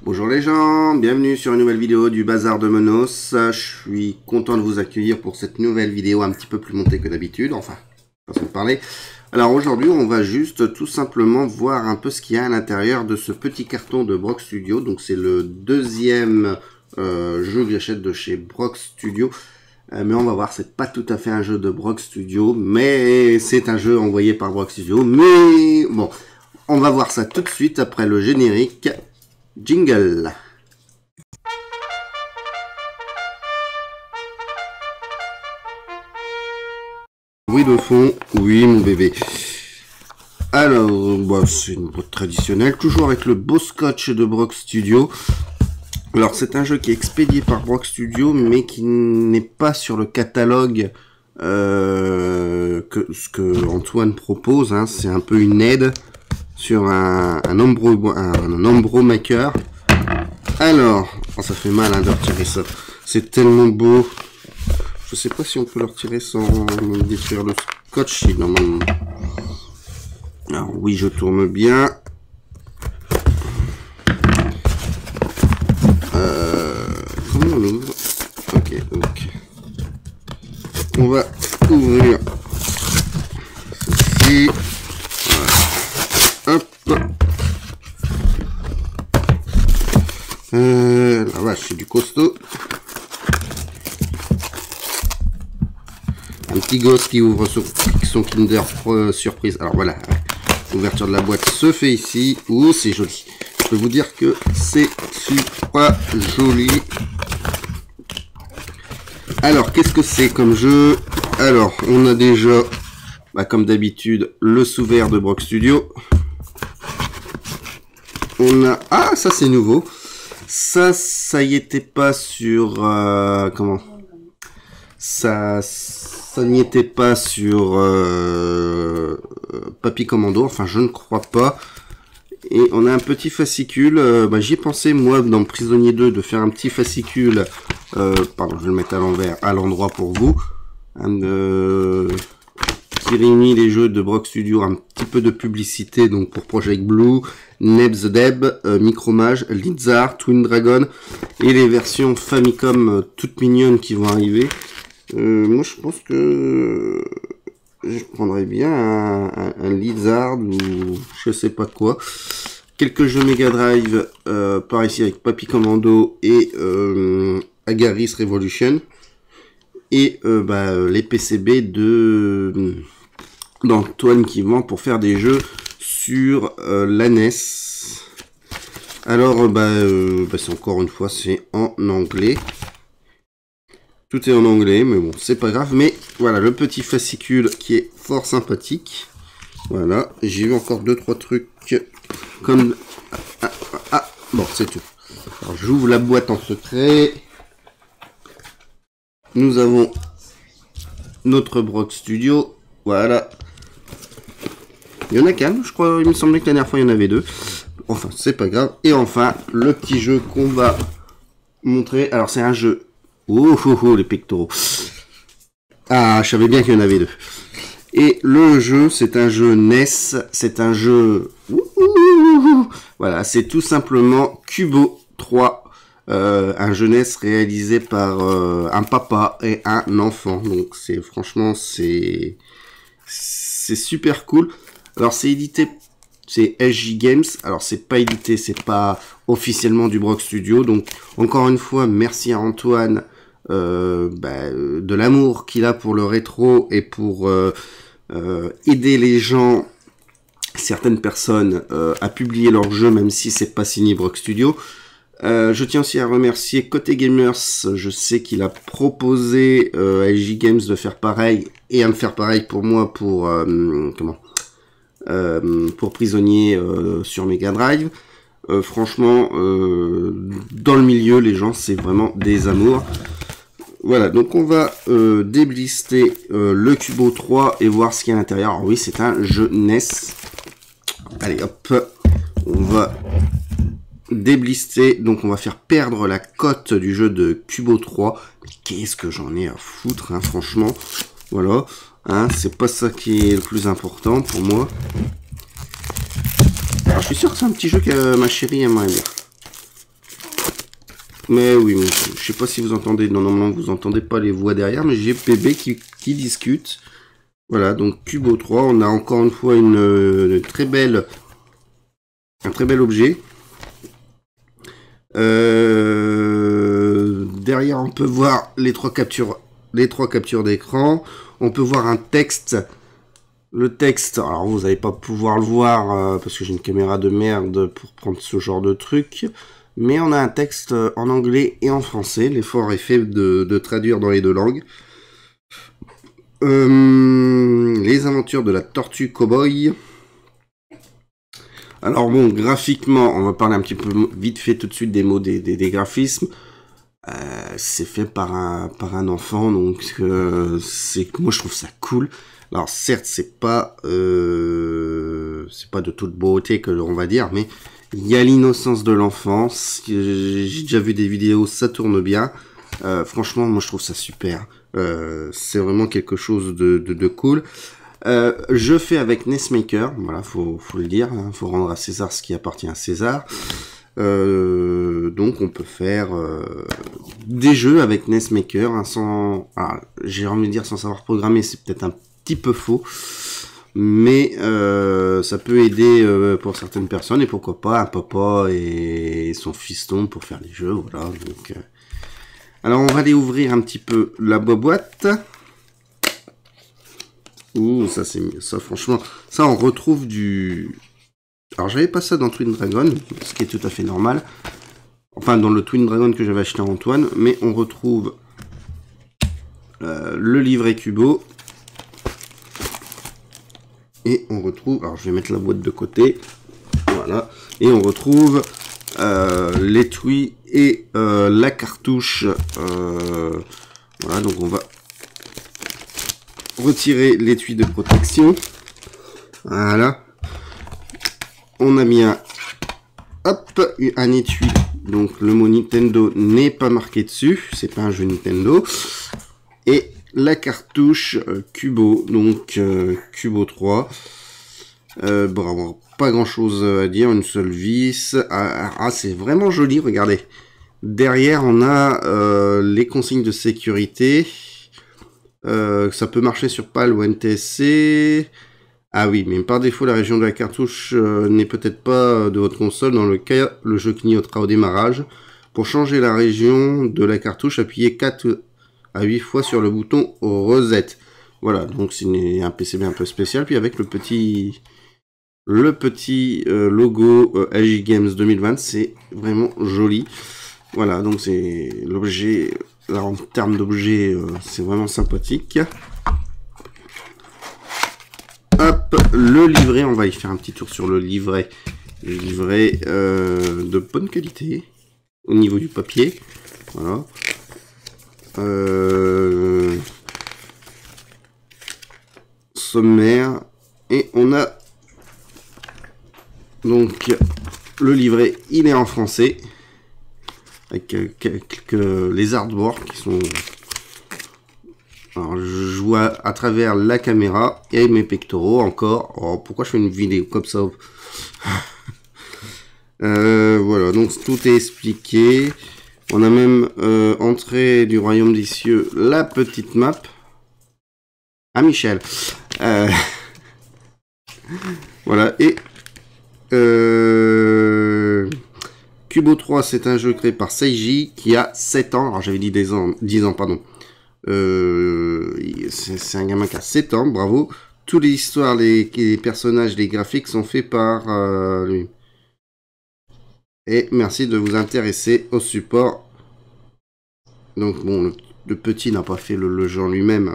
Bonjour les gens, bienvenue sur une nouvelle vidéo du Bazar de Menos. Je suis content de vous accueillir pour cette nouvelle vidéo un petit peu plus montée que d'habitude, enfin, façon de parler. Alors aujourd'hui, on va juste tout simplement voir un peu ce qu'il y a à l'intérieur de ce petit carton de Brock Studio. Donc c'est le deuxième jeu que j'achète de chez Brock Studio. Mais on va voir, c'est pas tout à fait un jeu de Brock Studio, mais c'est un jeu envoyé par Brock Studio. Mais bon, on va voir ça tout de suite après le générique. Jingle. Bruit de fond, oui mon bébé. Alors, bah, c'est une boîte traditionnelle, toujours avec le beau scotch de Brock Studio. Alors c'est un jeu qui est expédié par Brock Studio, mais qui n'est pas sur le catalogue que ce que Antoine propose. Hein. C'est un peu une aide sur un Ombro Maker. Alors, oh, ça fait mal hein, de retirer ça. C'est tellement beau. Je sais pas si on peut le retirer sans détruire le scotch. Normalement. Alors oui, je tourne bien. Comment on l'ouvre? Ok, donc on va ouvrir ceci. Hop. La vache, c'est du costaud. Un petit gosse qui ouvre son Kinder Surprise. Alors voilà, l'ouverture de la boîte se fait ici. Ouh, c'est joli. Je peux vous dire que c'est super joli. Alors, qu'est-ce que c'est comme jeu? Alors, on a déjà, comme d'habitude, le sous-vert de Brock Studio. On a... Ah, ça c'est nouveau. Ça y était pas sur... comment? Ça n'y était pas sur Papy Commando. Enfin, je ne crois pas. Et on a un petit fascicule. J'y ai pensé, moi, dans Prisonnier 2, de faire un petit fascicule. Pardon, je vais le mettre à l'envers, à l'endroit pour vous. Qui réunit les jeux de Brock Studio, un petit peu de publicité donc pour Project Blue, Neb the Deb, Micromage, Lizard, Twin Dragon et les versions Famicom toutes mignonnes qui vont arriver. Moi je pense que je prendrais bien un Lizard ou je sais pas quoi. Quelques jeux Mega Drive par ici avec Papy Commando et Agaris Revolution. Et les PCB d'Antoine qui vend pour faire des jeux sur la NES. Alors c'est encore une fois c'est en anglais. Tout est en anglais, mais bon c'est pas grave. Mais voilà le petit fascicule qui est fort sympathique. Voilà, j'ai vu encore 2-3 trucs comme bon c'est tout. Alors j'ouvre la boîte en secret. Nous avons notre Brock Studio, voilà. Il y en a qu'un, je crois, il me semblait que la dernière fois il y en avait deux. Enfin, c'est pas grave. Et enfin, le petit jeu qu'on va montrer. Alors, c'est un jeu. Oh, les pectoraux. Ah, je savais bien qu'il y en avait deux. Et le jeu, c'est un jeu NES. C'est un jeu... Voilà, c'est tout simplement Cubo 3. Un jeunesse réalisé par un papa et un enfant. Donc c'est franchement c'est super cool. Alors c'est édité, c'est SJ Games. Alors c'est pas édité, c'est pas officiellement du Brock Studio. Donc encore une fois merci à Antoine de l'amour qu'il a pour le rétro et pour aider les gens, certaines personnes à publier leurs jeux même si c'est pas signé Brock Studio. Je tiens aussi à remercier Côté Gamers, je sais qu'il a proposé à LG Games de faire pareil et à me faire pareil pour moi pour Prisonnier sur Mega Drive. Franchement, dans le milieu, les gens, c'est vraiment des amours. Voilà, donc on va déblister le Cubo 3 et voir ce qu'il y a à l'intérieur. Alors oui, c'est un jeu NES. Allez, hop, on va... déblister, donc on va faire perdre la cote du jeu de Cubo 3. Mais qu'est-ce que j'en ai à foutre, hein, franchement. Voilà, hein, c'est pas ça qui est le plus important pour moi. Alors, je suis sûr que c'est un petit jeu que ma chérie aimerait bien. Mais oui, je sais pas si vous entendez, non, normalement vous entendez pas les voix derrière, mais j'ai PB qui discute. Voilà, donc Cubo 3, on a encore une fois un très bel objet. Derrière, on peut voir les trois captures d'écran. On peut voir un texte. Le texte, alors vous n'allez pas pouvoir le voir parce que j'ai une caméra de merde pour prendre ce genre de truc. Mais on a un texte en anglais et en français. L'effort est fait de traduire dans les deux langues. Les aventures de la tortue cowboy. Alors bon, graphiquement, on va parler un petit peu vite fait tout de suite des mots des graphismes. C'est fait par un enfant, donc moi je trouve ça cool. Alors certes, c'est pas de toute beauté que l'on va dire, mais il y a l'innocence de l'enfance. J'ai déjà vu des vidéos, ça tourne bien. Franchement, moi je trouve ça super. C'est vraiment quelque chose de cool. Je fais avec NESmaker, voilà, faut le dire, hein, faut rendre à César ce qui appartient à César. Donc on peut faire des jeux avec NESmaker, hein, j'ai envie de dire sans savoir programmer, c'est peut-être un petit peu faux, mais ça peut aider pour certaines personnes, et pourquoi pas un papa et son fiston pour faire des jeux, voilà. Donc, alors on va aller ouvrir un petit peu la boîte. Ouh, ça c'est mieux. Ça franchement, ça on retrouve du... Alors j'avais pas ça dans Twin Dragon, ce qui est tout à fait normal. Enfin dans le Twin Dragon que j'avais acheté à Antoine, mais on retrouve le livret Cubo. Et on retrouve... Alors je vais mettre la boîte de côté. Voilà. Et on retrouve l'étui et la cartouche. Voilà, donc on va retirer l'étui de protection. Voilà. On a bien un étui. Donc le mot Nintendo n'est pas marqué dessus. C'est pas un jeu Nintendo. Et la cartouche Cubo. Donc Cubo 3. Bravo. Pas grand chose à dire. Une seule vis. C'est vraiment joli. Regardez. Derrière on a les consignes de sécurité. Ça peut marcher sur PAL ou NTSC. Ah oui, mais par défaut, la région de la cartouche n'est peut-être pas de votre console. Dans le cas, le jeu clignotera au démarrage. Pour changer la région de la cartouche, appuyez 4 à 8 fois sur le bouton Reset. Voilà, donc c'est un PCB un peu spécial. Puis avec le petit logo LG Games 2020, c'est vraiment joli. Voilà, donc c'est l'objet... Là, en termes d'objet, c'est vraiment sympathique. Hop, le livret, on va y faire un petit tour sur le livret. Le livret de bonne qualité au niveau du papier. Voilà. Sommaire. Et on a donc le livret, il est en français. Avec les artworks qui sont... Alors, je vois à travers la caméra et mes pectoraux encore. Oh, pourquoi je fais une vidéo comme ça? Voilà, donc tout est expliqué. On a même entrée du royaume des cieux, la petite map. Ah, Michel. Voilà, et... Cubo 3, c'est un jeu créé par Seiji qui a 7 ans. Alors j'avais dit 10 ans, pardon. C'est un gamin qui a 7 ans, bravo. Toutes les histoires, les personnages, les graphiques sont faits par lui. Et merci de vous intéresser au support. Donc bon, le petit n'a pas fait le jeu en lui-même,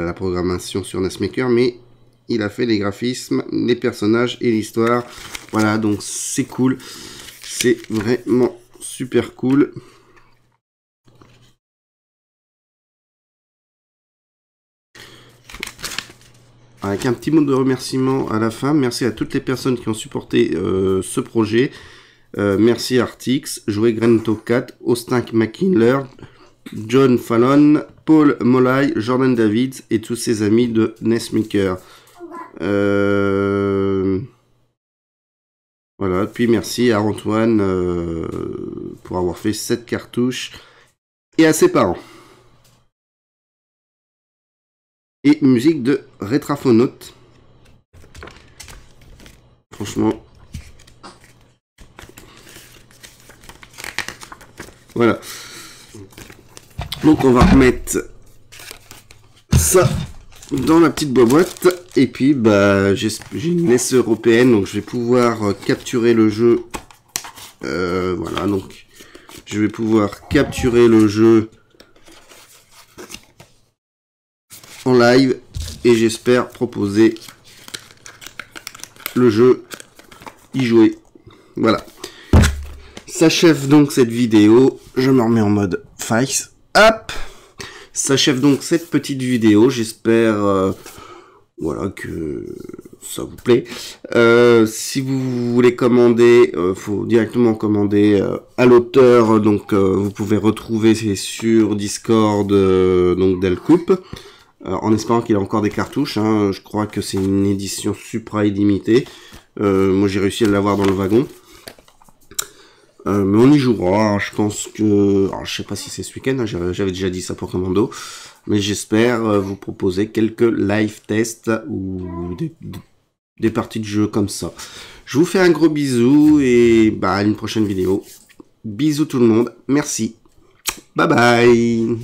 la programmation sur NESmaker, mais il a fait les graphismes, les personnages et l'histoire. Voilà, donc c'est cool. C'est vraiment super cool. Avec un petit mot de remerciement à la fin. Merci à toutes les personnes qui ont supporté ce projet. Merci Artix, Jouet Grento 4, Austin McKinler, John Fallon, Paul Molay, Jordan Davids et tous ses amis de NESmaker. Voilà, puis merci à Antoine pour pour avoir fait cette cartouche et à ses parents. Et musique de Rétraphonaute. Franchement. Voilà. Donc on va remettre ça dans la petite boîte. Et puis bah j'ai une NES européenne, donc je vais pouvoir capturer le jeu. Voilà, donc je vais pouvoir capturer le jeu en live et j'espère proposer le jeu, y jouer. Voilà. S'achève donc cette vidéo. Je me remets en mode face. Hop. S'achève donc cette petite vidéo. J'espère voilà que ça vous plaît. Si vous voulez commander, faut directement commander à l'auteur. Donc vous pouvez retrouver sur Discord donc Delcoupe. En espérant qu'il a encore des cartouches, hein. Je crois que c'est une édition supra illimitée. Moi j'ai réussi à l'avoir dans le wagon. Mais on y jouera, hein. Je pense que... Alors, je sais pas si c'est ce week-end, hein. J'avais déjà dit ça pour Commando. Mais j'espère vous proposer quelques live tests ou des parties de jeu comme ça. Je vous fais un gros bisou et bah, à une prochaine vidéo. Bisous tout le monde, merci. Bye bye.